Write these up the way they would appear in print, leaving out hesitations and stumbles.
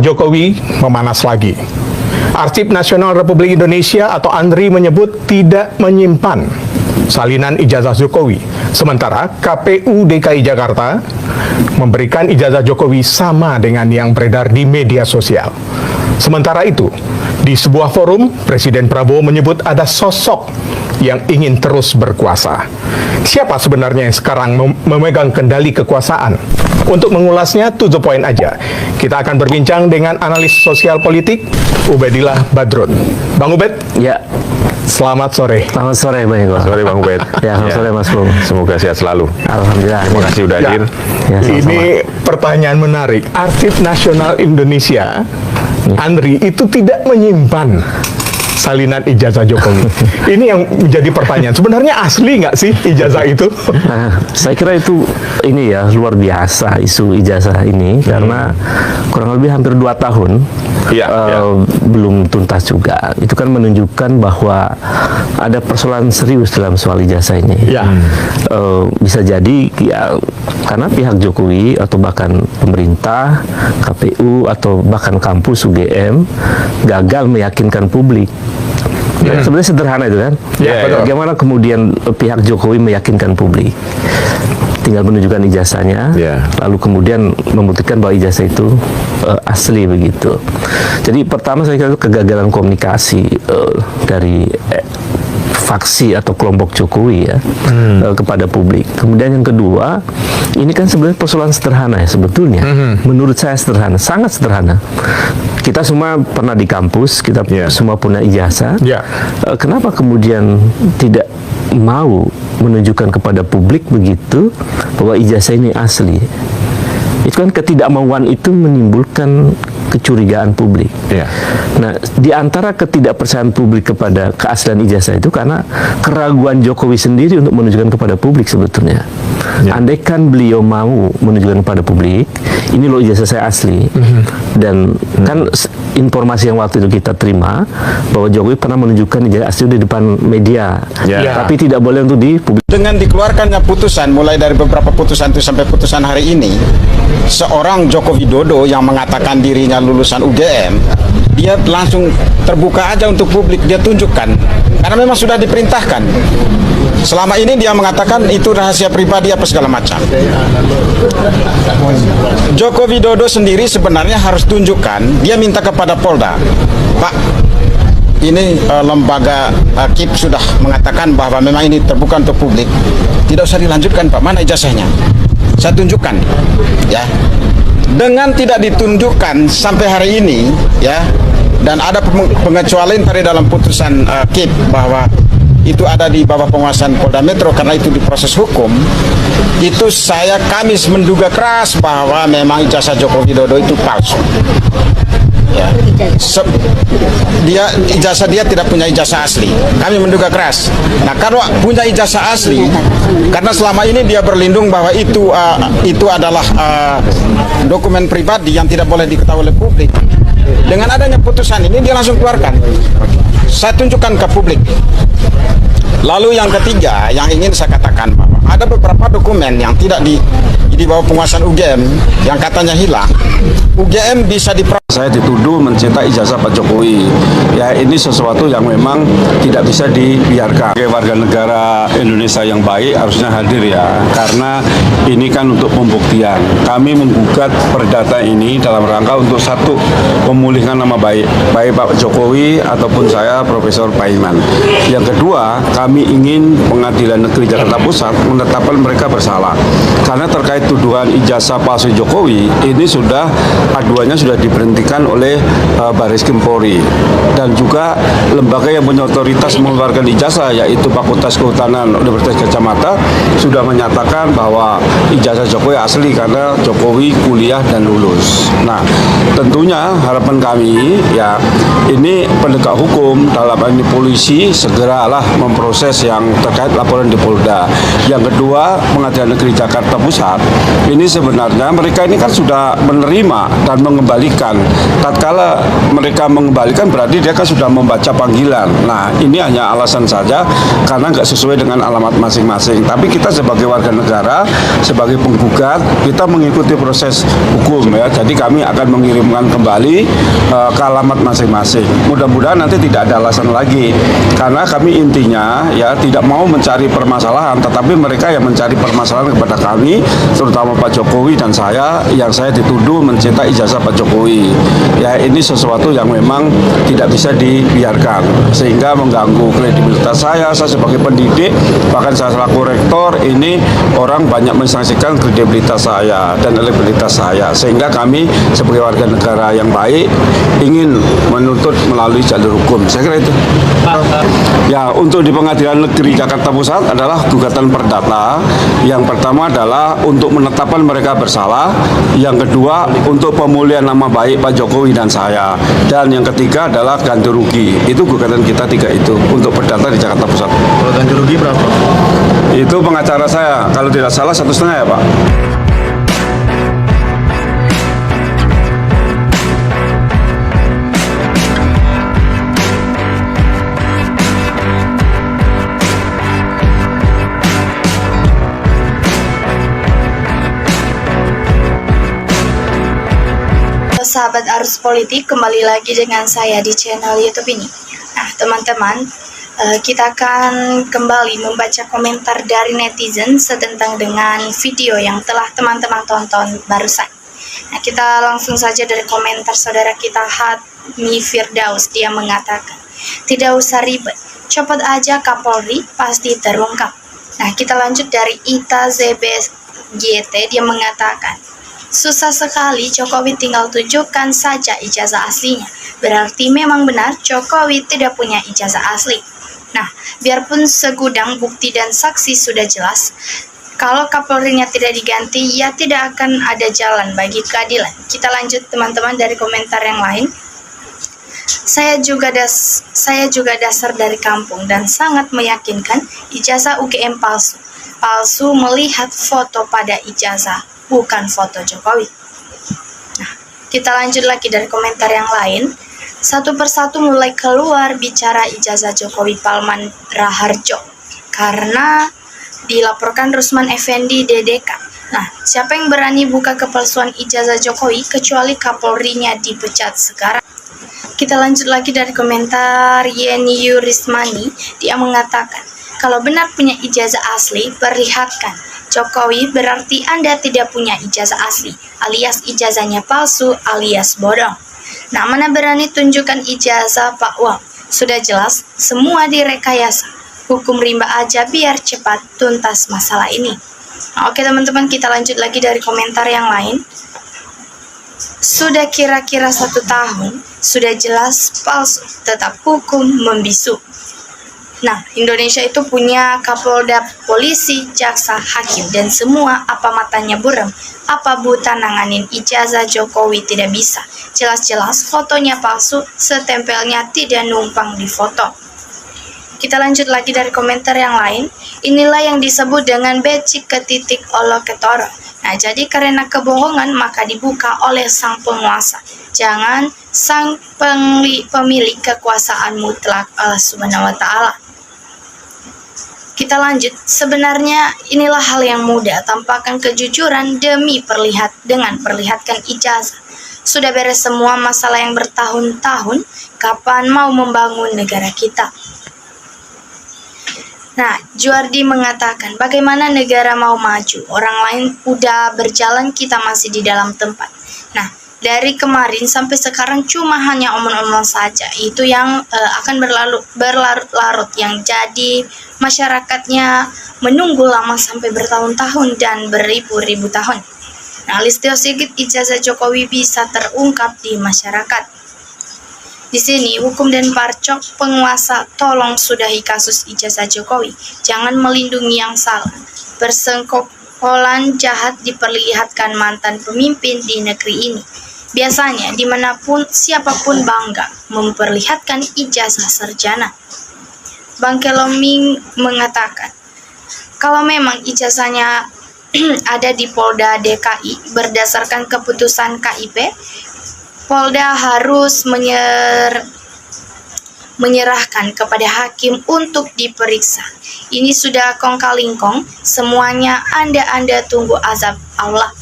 Jokowi memanas lagi. Arsip Nasional Republik Indonesia atau ANRI menyebut tidak menyimpan salinan ijazah Jokowi. Sementara KPU DKI Jakarta memberikan ijazah Jokowi sama dengan yang beredar di media sosial. Sementara itu, di sebuah forum, Presiden Prabowo menyebut ada sosok yang ingin terus berkuasa. Siapa sebenarnya yang sekarang memegang kendali kekuasaan? Untuk mengulasnya, to the point aja. Kita akan berbincang dengan analis sosial politik, Ubedillah Badrun. Bang Ubed? Ya. Selamat sore. Selamat sore, Bang Eko. Selamat sore, Bang Ubed. Ya, selamat sore, Mas Bung. Semoga sehat selalu. Alhamdulillah. Terima kasih sudah hadir. Ya, sama-sama. Ini pertanyaan menarik. Arsip Nasional Indonesia, ANRI, itu tidak menyimpan salinan ijazah Jokowi. Ini yang menjadi pertanyaan. Sebenarnya asli nggak sih ijazah itu? Nah, saya kira itu ini ya luar biasa isu ijazah ini karena kurang lebih hampir 2 tahun belum tuntas juga. Itu kan menunjukkan bahwa ada persoalan serius dalam soal ijazah ini. Ya. Bisa jadi ya karena pihak Jokowi atau bahkan pemerintah, KPU atau bahkan kampus UGM gagal meyakinkan publik. Sebenarnya sederhana itu kan. Bagaimana kemudian pihak Jokowi meyakinkan publik? Tinggal menunjukkan ijazahnya, lalu kemudian membuktikan bahwa ijazah itu asli begitu. Jadi pertama saya kira itu kegagalan komunikasi dari faksi atau kelompok Jokowi ya kepada publik. Kemudian yang kedua, ini kan sebenarnya persoalan sederhana ya sebetulnya. Menurut saya sederhana, sangat sederhana. Kita semua pernah di kampus, kita semua punya ijazah. Kenapa kemudian tidak mau menunjukkan kepada publik begitu bahwa ijazah ini asli? Itu kan ketidakmauan itu menimbulkan kecurigaan publik. Nah, di antara ketidakpercayaan publik kepada keaslian ijazah itu karena keraguan Jokowi sendiri untuk menunjukkan kepada publik sebetulnya. Andaikan beliau mau menunjukkan kepada publik, ini loh ijazah saya asli. Dan kan informasi yang waktu itu kita terima bahwa Jokowi pernah menunjukkan ijazah asli di depan media, tapi tidak boleh untuk dipublik. Dengan dikeluarkannya putusan, mulai dari beberapa putusan itu sampai putusan hari ini, seorang Joko Widodo yang mengatakan dirinya lulusan UGM, dia langsung terbuka aja untuk publik, dia tunjukkan, karena memang sudah diperintahkan. Selama ini dia mengatakan itu rahasia pribadi apa segala macam. Joko Widodo sendiri sebenarnya harus tunjukkan, dia minta kepada Polda, Pak, ini lembaga KIP sudah mengatakan bahwa memang ini terbuka untuk publik, tidak usah dilanjutkan Pak, mana ijazahnya? Saya tunjukkan, ya. Dengan tidak ditunjukkan sampai hari ini, ya, dan ada pengecualian tadi dalam putusan KIP bahwa itu ada di bawah penguasaan Polda Metro karena itu diproses hukum, itu kami menduga keras bahwa memang ijazah Joko Widodo itu palsu. Ya. Ijazah dia tidak punya ijazah asli. Kami menduga keras. Nah, kalau punya ijazah asli, karena selama ini dia berlindung bahwa itu adalah dokumen pribadi yang tidak boleh diketahui oleh publik. Dengan adanya putusan ini dia langsung keluarkan. Saya tunjukkan ke publik. Lalu yang ketiga yang ingin saya katakan bahwa ada beberapa dokumen yang tidak di bawah penguasaan UGM yang katanya hilang. UGM bisa Saya dituduh mencetak ijazah Pak Jokowi. Ya, ini sesuatu yang memang tidak bisa dibiarkan. Sebagai warga negara Indonesia yang baik harusnya hadir ya, karena ini kan untuk pembuktian. Kami menggugat perdata ini dalam rangka untuk satu, memulihkan nama baik Pak Jokowi ataupun saya Profesor Paiman. Yang kedua, kami ingin Pengadilan Negeri Jakarta Pusat menetapkan mereka bersalah. Karena terkait tuduhan ijazah palsu Jokowi, ini aduannya sudah diberhentikan oleh Baris Krim Polri, dan juga lembaga yang punya otoritas mengeluarkan ijazah yaitu Fakultas Kehutanan Universitas Gadjah Mada sudah menyatakan bahwa ijazah Jokowi asli karena Jokowi kuliah dan lulus. Nah, tentunya harapan kami ya ini penegak hukum dalam ini polisi segeralah memproses yang terkait laporan di Polda. Yang Yang kedua, Pengadilan Negeri Jakarta Pusat ini sebenarnya mereka ini kan sudah menerima dan mengembalikan. Tatkala mereka mengembalikan berarti dia kan sudah membaca panggilan. Nah, ini hanya alasan saja karena nggak sesuai dengan alamat masing-masing. Tapi kita sebagai warga negara, sebagai penggugat, kita mengikuti proses hukum ya. Jadi kami akan mengirimkan kembali ke alamat masing-masing. Mudah-mudahan nanti tidak ada alasan lagi. Karena kami intinya ya tidak mau mencari permasalahan, tetapi mereka yang mencari permasalahan kepada kami, terutama Pak Jokowi dan saya, yang saya dituduh mencetak ijazah Pak Jokowi. Ya ini sesuatu yang memang tidak bisa dibiarkan, sehingga mengganggu kredibilitas saya sebagai pendidik, bahkan saya selaku rektor, ini orang banyak mensaksikan kredibilitas saya dan elektabilitas saya, sehingga kami sebagai warga negara yang baik ingin menuntut melalui jalur hukum. Saya kira itu. Ya, untuk di Pengadilan Negeri Jakarta Pusat adalah gugatan perdata. Yang pertama adalah untuk menetapkan mereka bersalah. Yang kedua untuk pemulihan nama baik Pak Jokowi dan saya. Dan yang ketiga adalah ganti rugi. Itu gugatan kita tiga itu untuk perdata di Jakarta Pusat. Kalau ganti rugi berapa? Itu pengacara saya, kalau tidak salah 1,5 ya Pak. Sahabat Arus Politik, kembali lagi dengan saya di channel YouTube ini. Nah, teman-teman, kita akan kembali membaca komentar dari netizen setentang dengan video yang telah teman-teman tonton barusan. Nah, kita langsung saja dari komentar saudara kita Hatmi Firdaus. Dia mengatakan, tidak usah ribet, copot aja Kapolri, pasti terungkap. Nah, kita lanjut dari Ita ZBGT. Dia mengatakan, susah sekali, Jokowi tinggal tunjukkan saja ijazah aslinya. Berarti memang benar Jokowi tidak punya ijazah asli. Nah, biarpun segudang bukti dan saksi sudah jelas, kalau Kapolrinya tidak diganti, ya tidak akan ada jalan bagi keadilan. Kita lanjut teman-teman dari komentar yang lain. Saya juga dasar dari kampung dan sangat meyakinkan ijazah UGM palsu. Palsu melihat foto pada ijazah, bukan foto Jokowi. Nah, kita lanjut lagi dari komentar yang lain. Satu persatu mulai keluar bicara ijazah Jokowi Palman Raharjo karena dilaporkan Rusman Effendi DDK. Nah, siapa yang berani buka kepalsuan ijazah Jokowi kecuali Kapolrinya dipecat sekarang? Kita lanjut lagi dari komentar Yeni Yurismani. Dia mengatakan, kalau benar punya ijazah asli, perlihatkan. Jokowi, berarti Anda tidak punya ijazah asli, alias ijazahnya palsu, alias bodong. Nah, mana berani tunjukkan ijazah Pak Wang? Sudah jelas, semua direkayasa. Hukum rimba aja biar cepat tuntas masalah ini. Nah, oke teman-teman, kita lanjut lagi dari komentar yang lain. Sudah kira-kira 1 tahun, sudah jelas palsu, tetap hukum membisu. Nah, Indonesia itu punya Kapolda, polisi, jaksa, hakim, dan semua apa matanya buram, apa buta nanganin ijazah Jokowi tidak bisa. Jelas-jelas fotonya palsu, setempelnya tidak numpang di foto. Kita lanjut lagi dari komentar yang lain. Inilah yang disebut dengan becik ke titik olo ketoro. Nah, jadi karena kebohongan maka dibuka oleh sang penguasa. Jangan sang pemilik kekuasaan mutlak Allah Subhanahu wa Ta'ala. Kita lanjut, sebenarnya inilah hal yang mudah, tampakkan kejujuran demi perlihatkan ijazah. Sudah beres semua masalah yang bertahun-tahun, kapan mau membangun negara kita? Nah, Juardi mengatakan, bagaimana negara mau maju? Orang lain udah berjalan, kita masih di dalam tempat. Nah, dari kemarin sampai sekarang cuma hanya omong-omong saja. Itu yang akan berlarut-larut, yang jadi masyarakatnya menunggu lama sampai bertahun-tahun dan beribu-ribu tahun. Nah, Listio Sigit, ijazah Jokowi bisa terungkap di masyarakat. Di sini, hukum dan parcok penguasa, tolong sudahi kasus ijazah Jokowi. Jangan melindungi yang salah. Persengkokolan jahat diperlihatkan mantan pemimpin di negeri ini. Biasanya, dimanapun, siapapun bangga memperlihatkan ijazah sarjana. Bang Keloming mengatakan, kalau memang ijazahnya ada di Polda DKI berdasarkan keputusan KIP, Polda harus menyerahkan kepada hakim untuk diperiksa. Ini sudah kong kali kong, semuanya Anda tunggu azab Allah.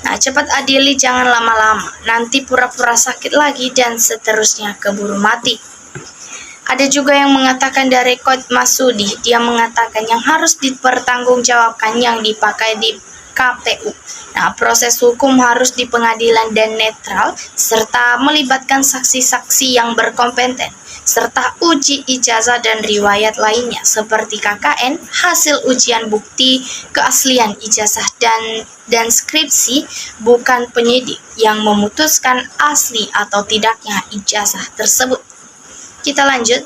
Nah, cepat adili, jangan lama-lama, nanti pura-pura sakit lagi dan seterusnya keburu mati. Ada juga yang mengatakan dari Coach Masudi, dia mengatakan yang harus dipertanggungjawabkan yang dipakai di KPU. Nah, proses hukum harus di pengadilan dan netral, serta melibatkan saksi-saksi yang berkompeten, serta uji ijazah dan riwayat lainnya, seperti KKN, hasil ujian bukti keaslian ijazah dan skripsi, bukan penyidik yang memutuskan asli atau tidaknya ijazah tersebut. Kita lanjut.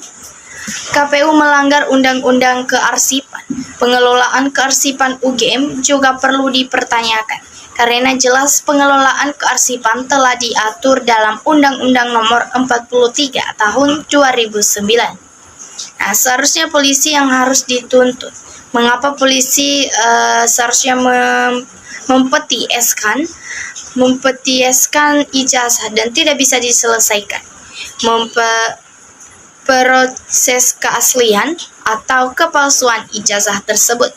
KPU melanggar Undang-Undang Kearsipan. Pengelolaan kearsipan UGM juga perlu dipertanyakan, karena jelas pengelolaan kearsipan telah diatur dalam Undang-Undang Nomor 43 Tahun 2009. Nah, seharusnya polisi yang harus dituntut. Mengapa polisi seharusnya mempetieskan ijazah dan tidak bisa diselesaikan? Proses keaslian atau kepalsuan ijazah tersebut.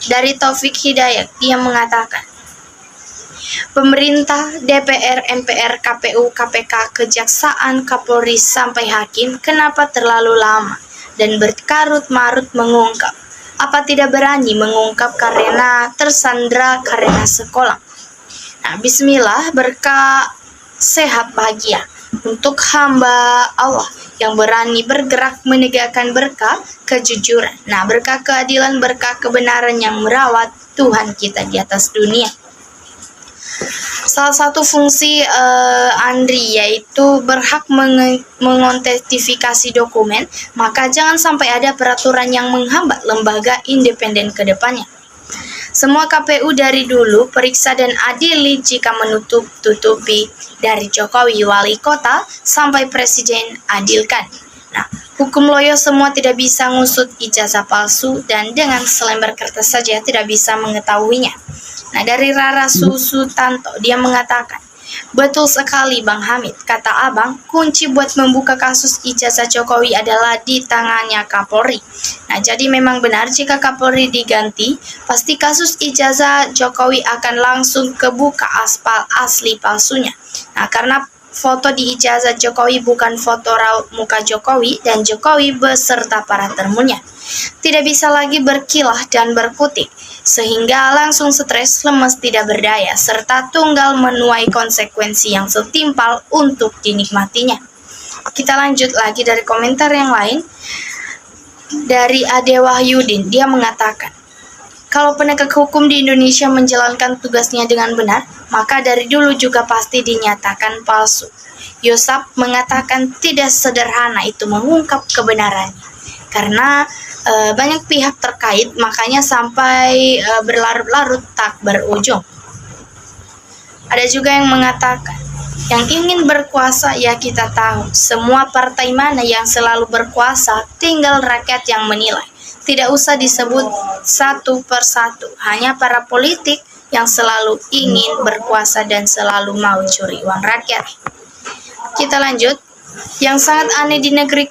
Dari Taufik Hidayat, dia mengatakan, pemerintah, DPR, MPR, KPU, KPK, Kejaksaan, Kapolri, sampai hakim, kenapa terlalu lama dan berkarut-marut mengungkap? Apa tidak berani mengungkap karena tersandra karena sekolah? Nah, bismillah, berkah sehat bahagia untuk hamba Allah yang berani bergerak menegakkan berkah kejujuran. Nah, berkah keadilan, berkah kebenaran yang merawat Tuhan kita di atas dunia. Salah satu fungsi Andri yaitu berhak mengotentifikasi dokumen, maka jangan sampai ada peraturan yang menghambat lembaga independen ke depannya. Semua KPU dari dulu periksa dan adili jika menutup-tutupi, dari Jokowi wali kota sampai presiden adilkan. Nah, hukum loyo semua tidak bisa ngusut ijazah palsu dan dengan selembar kertas saja tidak bisa mengetahuinya. Nah, dari Rara Susutanto, dia mengatakan, betul sekali Bang Hamid, kata Abang, kunci buat membuka kasus ijazah Jokowi adalah di tangannya Kapolri. Nah, jadi memang benar jika Kapolri diganti, pasti kasus ijazah Jokowi akan langsung kebuka aspal asli palsunya. Nah, karena foto di ijazah Jokowi bukan foto raut muka Jokowi dan Jokowi beserta para temunya. Tidak bisa lagi berkilah dan berkutik, sehingga langsung stres, lemes, tidak berdaya, serta tunggal menuai konsekuensi yang setimpal untuk dinikmatinya. Kita lanjut lagi dari komentar yang lain. Dari Ade Wahyudin, dia mengatakan, kalau penegak hukum di Indonesia menjalankan tugasnya dengan benar, maka dari dulu juga pasti dinyatakan palsu. Yosap mengatakan tidak sederhana itu mengungkap kebenarannya, karena banyak pihak terkait, makanya sampai berlarut-larut tak berujung. Ada juga yang mengatakan, yang ingin berkuasa ya kita tahu, semua partai mana yang selalu berkuasa, tinggal rakyat yang menilai. Tidak usah disebut satu persatu, hanya para politik yang selalu ingin berkuasa dan selalu mau curi uang rakyat. Kita lanjut. Yang sangat aneh di negeri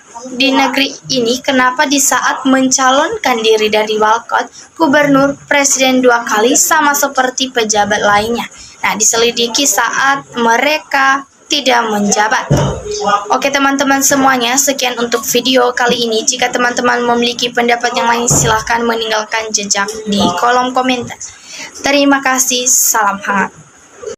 ini, kenapa di saat mencalonkan diri dari walkot, gubernur, presiden 2 kali sama seperti pejabat lainnya. Nah, diselidiki saat mereka tidak menjabat. Oke teman-teman semuanya, sekian untuk video kali ini. Jika teman-teman memiliki pendapat yang lain, silahkan meninggalkan jejak di kolom komentar. Terima kasih, salam hangat.